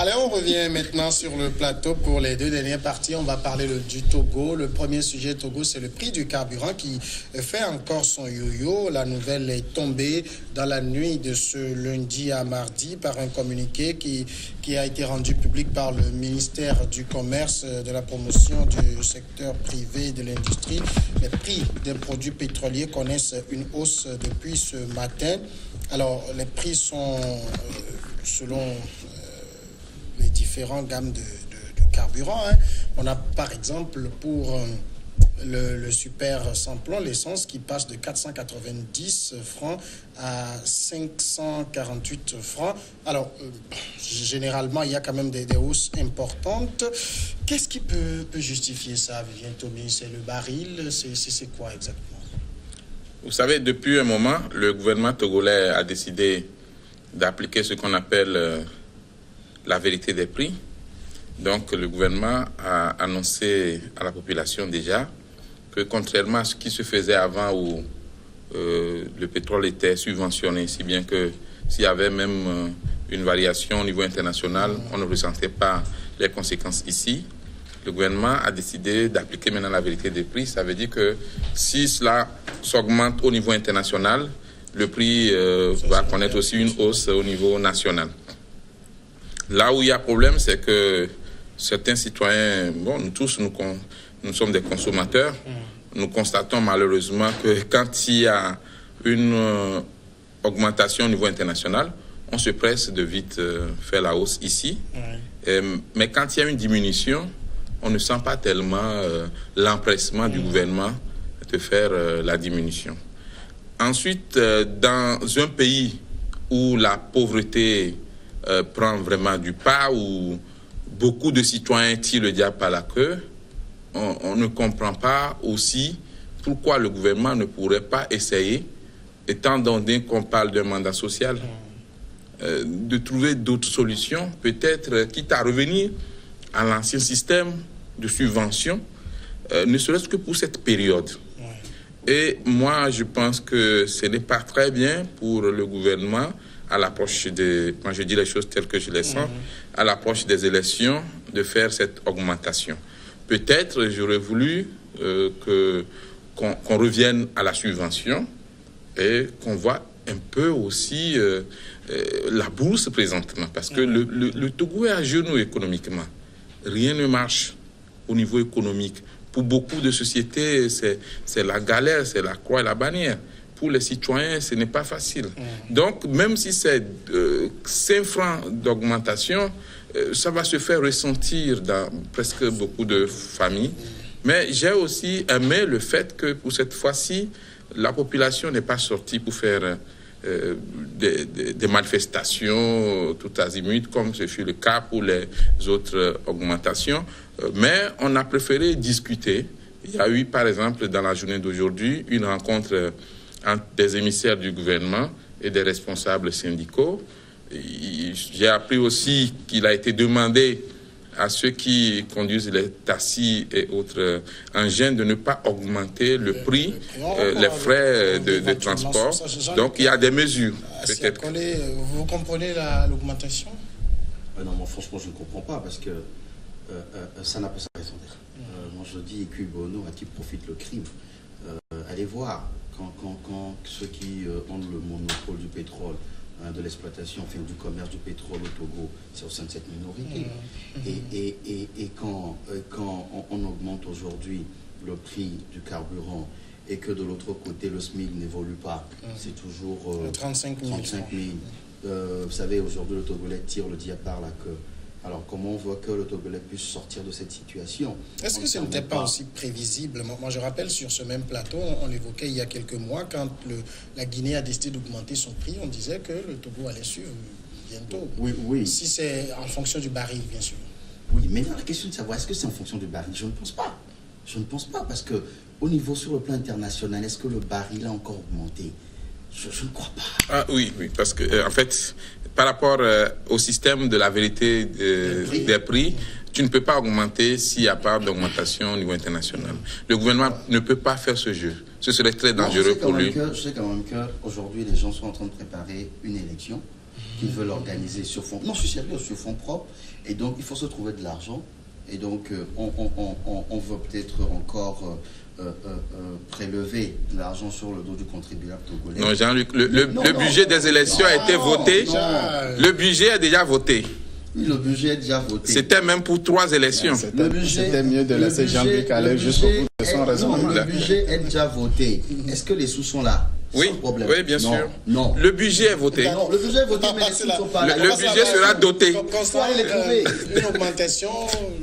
Allez, on revient maintenant sur le plateau pour les deux dernières parties. On va parler du Togo. Le premier sujet Togo, c'est le prix du carburant qui fait encore son yo-yo. La nouvelle est tombée dans la nuit de ce lundi à mardi par un communiqué qui a été rendu public par le ministère du Commerce, de la promotion du secteur privé et de l'industrie. Les prix des produits pétroliers connaissent une hausse depuis ce matin. Alors, les prix sont selon les différentes gammes de carburant. On a par exemple pour le super samplon, l'essence qui passe de 490 francs à 548 francs. Alors, généralement, il y a quand même des hausses importantes. Qu'est-ce qui peut justifier ça, Vivien Tomi? C'est le baril? C'est quoi exactement? Vous savez, depuis un moment, le gouvernement togolais a décidé d'appliquer ce qu'on appelle la vérité des prix. Donc, le gouvernement a annoncé à la population déjà que contrairement à ce qui se faisait avant où le pétrole était subventionné, si bien que s'il y avait même une variation au niveau international, on ne ressentait pas les conséquences ici. Le gouvernement a décidé d'appliquer maintenant la vérité des prix. Ça veut dire que si cela s'augmente au niveau international, le prix va connaître aussi une hausse au niveau national. Là où il y a problème, c'est que certains citoyens, nous tous, nous sommes des consommateurs. Nous constatons malheureusement que quand il y a une augmentation au niveau international, on se presse de vite faire la hausse ici. Mais quand il y a une diminution, on ne sent pas tellement l'empressement du gouvernement de faire la diminution. Ensuite, dans un pays où la pauvreté prend vraiment du pas, où beaucoup de citoyens tirent le diable par la queue, on ne comprend pas aussi pourquoi le gouvernement ne pourrait pas essayer, étant donné qu'on parle d'un mandat social, de trouver d'autres solutions, peut-être quitte à revenir à l'ancien système de subvention, ne serait-ce que pour cette période. Et moi, je pense que ce n'est pas très bien pour le gouvernement, à l'approche quand je dis les choses telles que je les sens, à l'approche des élections, de faire cette augmentation. Peut-être j'aurais voulu qu'on revienne à la subvention et qu'on voit un peu aussi la bourse présentement, parce que le Togo est à genoux économiquement. Rien ne marche au niveau économique. Pour beaucoup de sociétés, c'est la galère, c'est la croix et la bannière. Pour les citoyens, ce n'est pas facile. Donc, même si c'est 5 francs d'augmentation, ça va se faire ressentir dans presque beaucoup de familles. Mais j'ai aussi aimé le fait que pour cette fois-ci, la population n'est pas sortie pour faire des manifestations tout azimut, comme ce fut le cas pour les autres augmentations. Mais on a préféré discuter. Il y a eu, par exemple, dans la journée d'aujourd'hui, une rencontre entre des émissaires du gouvernement et des responsables syndicaux. J'ai appris aussi qu'il a été demandé à ceux qui conduisent les taxis et autres engins de ne pas augmenter le prix, les frais de transport. Donc, il y a des mesures. Vous comprenez l'augmentation? Non, moi, franchement, je ne comprends pas parce que ça n'a pas sa raison d'être. Moi, je dis, Bono, à qui profite le crime? Allez voir, quand ceux qui ont le monopole du pétrole, de l'exploitation, enfin, du commerce du pétrole au Togo, c'est au sein de cette minorité. Et quand on augmente aujourd'hui le prix du carburant et que de l'autre côté, le SMIC n'évolue pas, c'est toujours 35 000. Vous savez, aujourd'hui, le Togolais tire le diable par la queue. Alors, comment on voit que le Togolais puisse sortir de cette situation? Est-ce que ce n'était pas aussi prévisible? Moi, je rappelle, sur ce même plateau, on l'évoquait il y a quelques mois, quand la Guinée a décidé d'augmenter son prix, on disait que le Togo allait suivre bientôt. Oui. Si c'est en fonction du baril, bien sûr. Oui, mais là, la question de savoir, est-ce que c'est en fonction du baril? Je ne pense pas. Je ne pense pas, parce que au niveau, sur le plan international, est-ce que le baril a encore augmenté? Je ne crois pas. Ah oui, parce que, en fait, par rapport au système de la vérité des prix, tu ne peux pas augmenter s'il n'y a pas d'augmentation au niveau international. Le gouvernement ne peut pas faire ce jeu. Ce serait très dangereux pour lui. Je sais quand même qu'aujourd'hui, les gens sont en train de préparer une élection qu'ils veulent organiser sur fonds. Non, je suis sérieux, sur fonds propres. Et donc, il faut se trouver de l'argent. Et donc, on veut peut-être encore prélever de l'argent sur le dos du contribuable togolais. Non, Jean-Luc, le budget des élections a été voté. Le budget est déjà voté. Le budget est déjà voté. C'était même pour 3 élections. C'était mieux de laisser Jean-Luc aller jusqu'au bout de son raisonnement. Le budget est déjà voté. Est-ce que les sous sont là? Oui, oui, bien sûr. Non. Le budget est voté. Non, le budget est voté, mais les sous ne sont pas là. Le budget sera doté. Une augmentation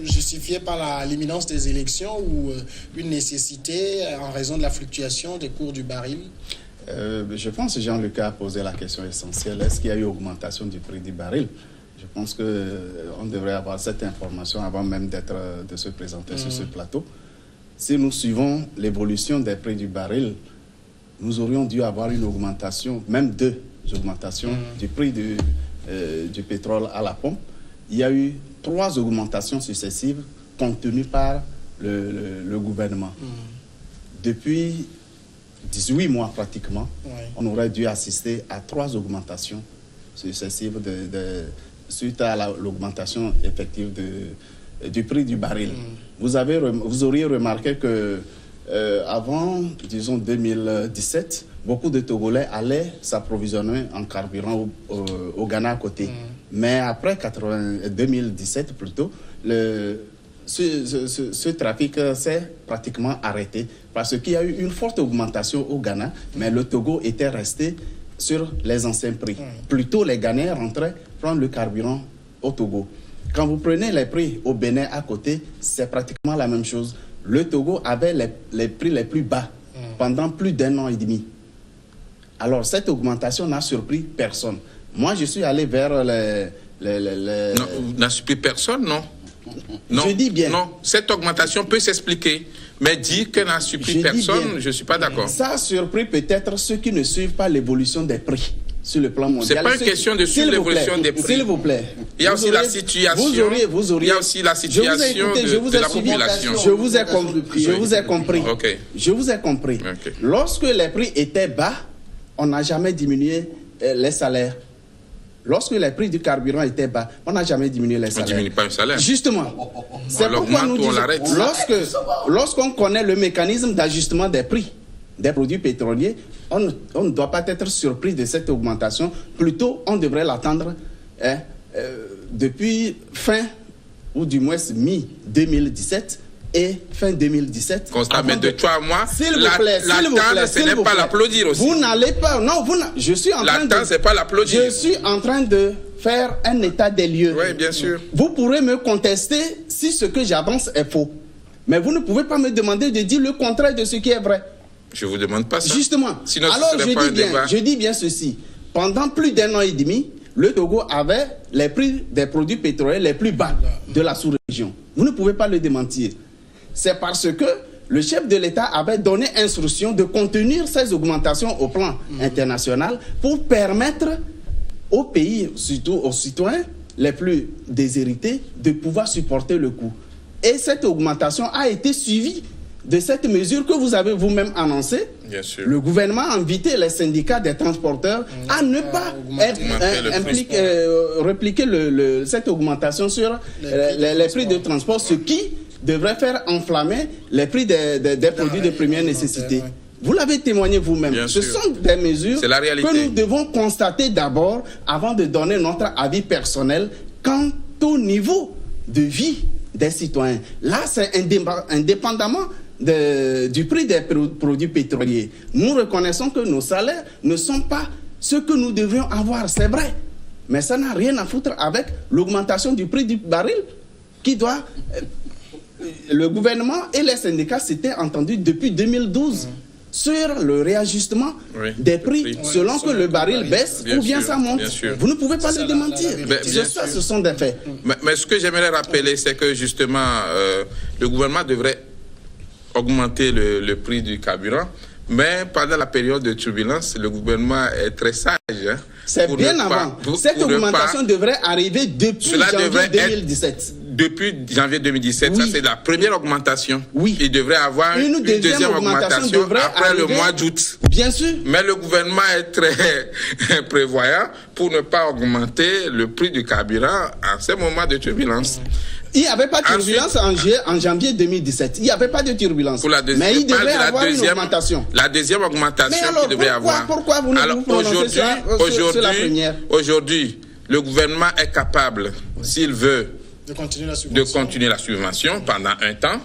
justifiée par l'imminence des élections ou une nécessité en raison de la fluctuation des cours du baril? Je pense que Jean-Luc a posé la question essentielle. Est-ce qu'il y a eu augmentation du prix du baril? Je pense qu'on devrait avoir cette information avant même de se présenter sur ce plateau. Si nous suivons l'évolution des prix du baril, nous aurions dû avoir une augmentation, même 2 augmentations du prix du pétrole à la pompe. Il y a eu 3 augmentations successives contenues par le gouvernement. Depuis 18 mois pratiquement, on aurait dû assister à 3 augmentations successives suite à l'augmentation effective du prix du baril. Vous auriez remarqué que avant, disons 2017, beaucoup de Togolais allaient s'approvisionner en carburant au Ghana à côté. Mais après 2017 plutôt, ce trafic s'est pratiquement arrêté parce qu'il y a eu une forte augmentation au Ghana, mais le Togo était resté sur les anciens prix. Plutôt, les Ghanéens rentraient prendre le carburant au Togo. Quand vous prenez les prix au Bénin à côté, c'est pratiquement la même chose. Le Togo avait les prix les plus bas pendant plus d'1 an et demi. Alors, cette augmentation n'a surpris personne. Moi, je suis allé vers Non, n'a surpris personne, non. Non, je dis bien. Non, cette augmentation peut s'expliquer. Mais dire qu'elle n'a surpris personne, je ne suis pas d'accord. Ça a surpris peut-être ceux qui ne suivent pas l'évolution des prix sur le plan mondial. Ce n'est pas une question de suivre l'évolution des prix. S'il vous plaît. Il y a aussi la situation. Il y a aussi la situation de la population. Je vous ai compris. Je vous ai compris. Okay. Je vous ai compris. Okay. Lorsque les prix étaient bas, on n'a jamais diminué les salaires. Lorsque les prix du carburant étaient bas, on n'a jamais diminué les salaires. On ne diminue pas un salaire. Justement. C'est pourquoi nous disons, lorsqu'on connaît le mécanisme d'ajustement des prix des produits pétroliers, on ne doit pas être surpris de cette augmentation. Plutôt, on devrait l'attendre depuis fin, ou du moins mi-2017, et fin 2017. Constat, mais de 3 mois, s'il vous plaît, ce n'est pas l'applaudir aussi. Vous n'allez pas, non, je suis en train de... L'attente, c'est pas l'applaudir. Je suis en train de faire un état des lieux. Oui, bien sûr. Vous pourrez me contester si ce que j'avance est faux. Mais vous ne pouvez pas me demander de dire le contraire de ce qui est vrai. Je ne vous demande pas ça. Justement. Sinon, alors, je dis bien ceci. Pendant plus d'1 an et demi, le Togo avait les prix des produits pétroliers les plus bas de la sous-région. Vous ne pouvez pas le démentir. C'est parce que le chef de l'État avait donné instruction de contenir ces augmentations au plan international pour permettre aux pays, surtout aux citoyens les plus déshérités, de pouvoir supporter le coût. Et cette augmentation a été suivie de cette mesure que vous avez vous-même annoncée. Bien sûr. Le gouvernement a invité les syndicats des transporteurs à ne pas répliquer cette augmentation sur les prix de transport, ce qui devrait faire enflammer les prix des produits de première nécessité. Vous l'avez témoigné vous-même. Ce sont des mesures que nous devons constater d'abord avant de donner notre avis personnel quant au niveau de vie des citoyens. Là, c'est indépendamment du prix des produits pétroliers. Nous reconnaissons que nos salaires ne sont pas ce que nous devrions avoir, c'est vrai. Mais ça n'a rien à foutre avec l'augmentation du prix du baril qui doit... Le gouvernement et les syndicats s'étaient entendus depuis 2012 sur le réajustement des prix selon que le baril baisse ou bien ça monte. Vous ne pouvez pas le démentir. Ce sont des faits. Mais ce que j'aimerais rappeler, c'est que justement, le gouvernement devrait augmenter le prix du carburant. Mais pendant la période de turbulence, le gouvernement est très sage. C'est bien avant. Cette augmentation devrait arriver depuis janvier 2017. depuis janvier 2017, ça c'est la première augmentation. Oui. Il devrait avoir une deuxième augmentation après le mois d'août. Bien sûr. Mais le gouvernement est très prévoyant pour ne pas augmenter le prix du carburant en ces moments de turbulence. Il n'y avait pas de turbulence en janvier 2017. Il n'y avait pas de turbulence. Mais il devrait avoir une augmentation. La deuxième augmentation qu'il devrait avoir. Pourquoi vous ne vous prononcez sur la première? Aujourd'hui, le gouvernement est capable, s'il veut, de continuer la subvention pendant un temps,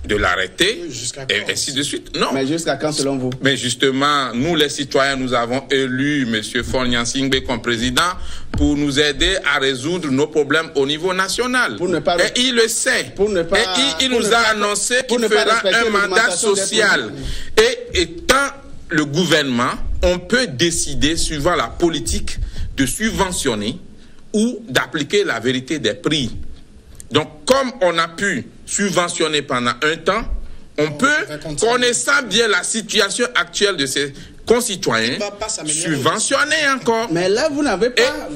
de l'arrêter, et ainsi de suite. Non. Mais jusqu'à quand selon vous? Mais justement, nous les citoyens, nous avons élu M. Faure Gnassingbé comme président pour nous aider à résoudre nos problèmes au niveau national. Et il le sait. Et il nous a annoncé qu'il fera un mandat social. Et étant le gouvernement, on peut décider, suivant la politique, de subventionner ou d'appliquer la vérité des prix. Donc, comme on a pu subventionner pendant un temps, on peut, connaissant bien la situation actuelle de ses concitoyens, subventionner encore. Mais là, vous n'avez pas,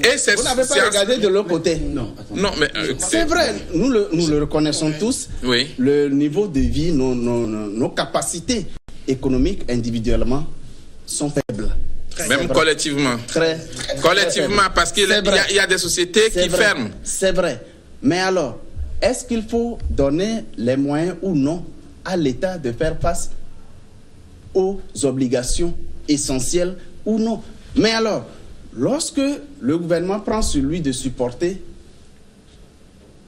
regardé de l'autre côté. Non, mais c'est vrai, nous le reconnaissons tous. Oui. Le niveau de vie, nos capacités économiques individuellement sont faibles. Même collectivement. Collectivement, parce qu'il y a des sociétés qui ferment. C'est vrai. Mais alors, est-ce qu'il faut donner les moyens ou non à l'État de faire face aux obligations essentielles ou non? Mais alors, lorsque le gouvernement prend sur lui de supporter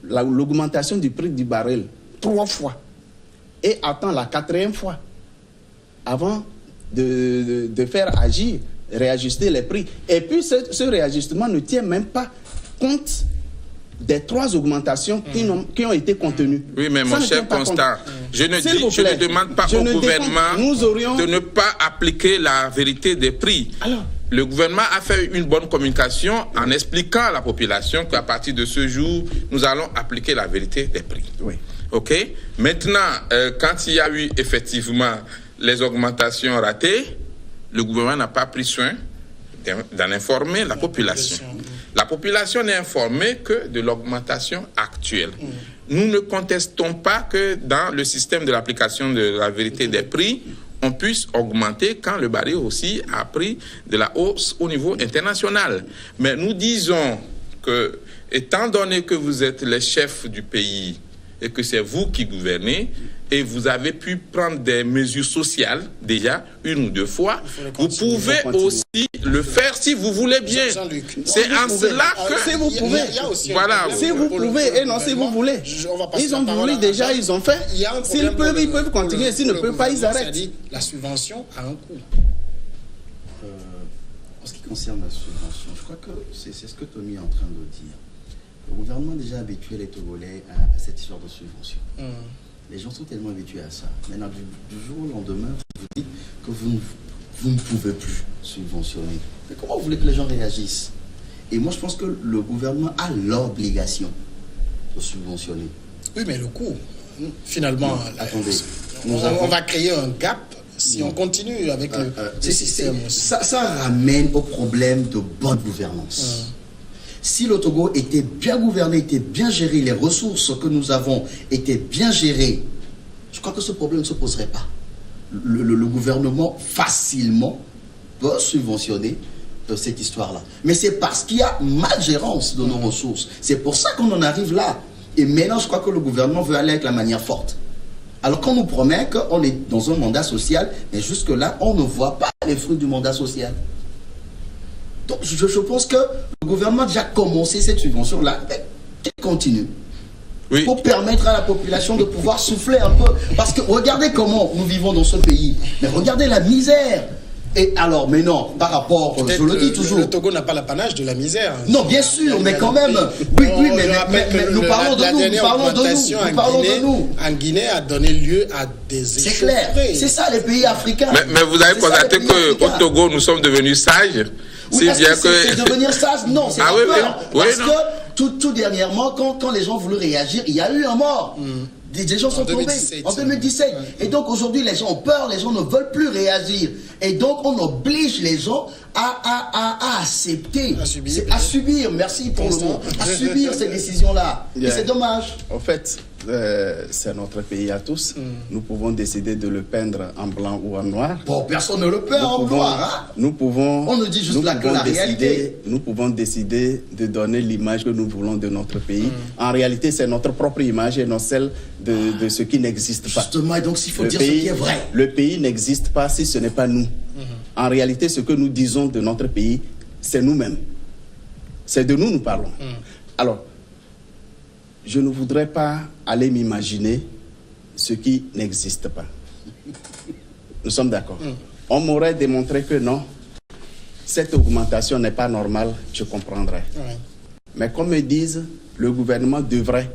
l'augmentation du prix du baril 3 fois et attend la 4e fois avant de faire agir, réajuster les prix, et puis ce réajustement ne tient même pas compte des 3 augmentations qui ont été contenues. Oui, mais mon cher Constant, je ne demande pas au gouvernement de ne pas appliquer la vérité des prix. Alors, le gouvernement a fait une bonne communication en expliquant à la population qu'à partir de ce jour, nous allons appliquer la vérité des prix. Oui. OK? Maintenant, quand il y a eu effectivement les augmentations ratées, le gouvernement n'a pas pris soin d'en informer la population. La population n'est informée que de l'augmentation actuelle. Nous ne contestons pas que dans le système de l'application de la vérité des prix, on puisse augmenter quand le baril aussi a pris de la hausse au niveau international. Mais nous disons que, étant donné que vous êtes les chefs du pays et que c'est vous qui gouvernez, et vous avez pu prendre des mesures sociales, déjà, 1 ou 2 fois, vous pouvez aussi le faire si vous voulez bien. C'est en cela que... Si vous pouvez. Voilà. Si vous pouvez, et non si vous voulez. Ils ont voulu déjà, ils ont fait. S'ils peuvent, ils peuvent continuer. S'ils ne peuvent pas, ils arrêtent. La subvention a un coût. En ce qui concerne la subvention, je crois que c'est ce que Tommy est en train de dire. Le gouvernement a déjà habitué les Togolais à cette histoire de subvention. Les gens sont tellement habitués à ça. Maintenant, du jour au lendemain, vous dites que vous ne pouvez plus subventionner. Mais comment vous voulez que les gens réagissent? Et moi, je pense que le gouvernement a l'obligation de subventionner. Oui, mais le coût, finalement, attendez, on va créer un gap si on continue avec ce système aussi. Ça ramène au problème de bonne gouvernance. Si le Togo était bien gouverné, était bien géré, les ressources que nous avons étaient bien gérées, je crois que ce problème ne se poserait pas. Le gouvernement facilement peut subventionner cette histoire-là. Mais c'est parce qu'il y a malgérance de nos ressources. C'est pour ça qu'on en arrive là. Et maintenant, je crois que le gouvernement veut aller avec la manière forte. Alors qu'on nous promet qu'on est dans un mandat social, mais jusque-là, on ne voit pas les fruits du mandat social. Donc, je pense que le gouvernement a déjà commencé cette subvention-là, qu'il continue. Oui. Pour permettre à la population de pouvoir souffler un peu. Parce que regardez comment nous vivons dans ce pays. Mais regardez la misère. Et alors, mais non, par rapport, je le dis toujours. Le Togo n'a pas l'apanage de la misère. Non, bien sûr, mais quand même. Oui, mais nous parlons de nous. Nous parlons de nous. En Guinée a donné lieu à des échauffements. C'est clair. C'est ça, les pays africains. Mais vous avez constaté qu'au Togo, nous sommes devenus sages. Oui, c'est devenir sage, non, c'est peur. Parce que tout dernièrement, quand les gens voulaient réagir, il y a eu un mort. Des gens sont tombés en 2017. Et donc aujourd'hui, les gens ont peur, les gens ne veulent plus réagir. Et donc on oblige les gens à accepter, à subir, merci pour le mot, à subir ces décisions-là. Et c'est dommage. En fait, c'est notre pays à tous. Nous pouvons décider de le peindre en blanc ou en noir. Bon, personne ne le peint en noir. Nous pouvons. On ne dit juste là que la réalité. Nous pouvons décider de donner l'image que nous voulons de notre pays. En réalité, c'est notre propre image et non celle de ce qui n'existe pas. Justement, et donc s'il faut dire ce qui est vrai. Le pays n'existe pas si ce n'est pas nous. En réalité, ce que nous disons de notre pays, c'est nous-mêmes. C'est de nous parlons. Alors, je ne voudrais pas aller m'imaginer ce qui n'existe pas. Nous sommes d'accord. On m'aurait démontré que non, cette augmentation n'est pas normale, je comprendrais. Mais comme ils disent, le gouvernement devrait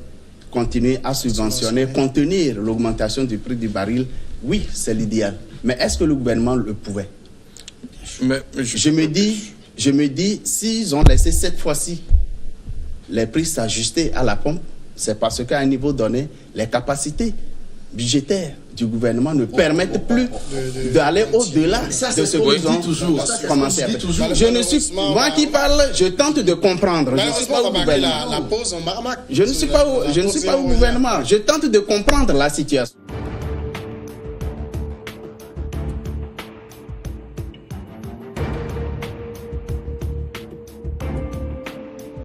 continuer à subventionner, contenir l'augmentation du prix du baril. Oui, c'est l'idéal. Mais est-ce que le gouvernement le pouvait? Je me dis, s'ils ont laissé cette fois-ci les prix s'ajuster à la pompe, c'est parce qu'à un niveau donné, les capacités budgétaires du gouvernement ne permettent plus d'aller au-delà de ce qu'ils ont commencé à faire. Moi qui parle, je tente de comprendre. Je ne suis pas au gouvernement. Je ne suis pas au gouvernement. Je tente de comprendre la situation.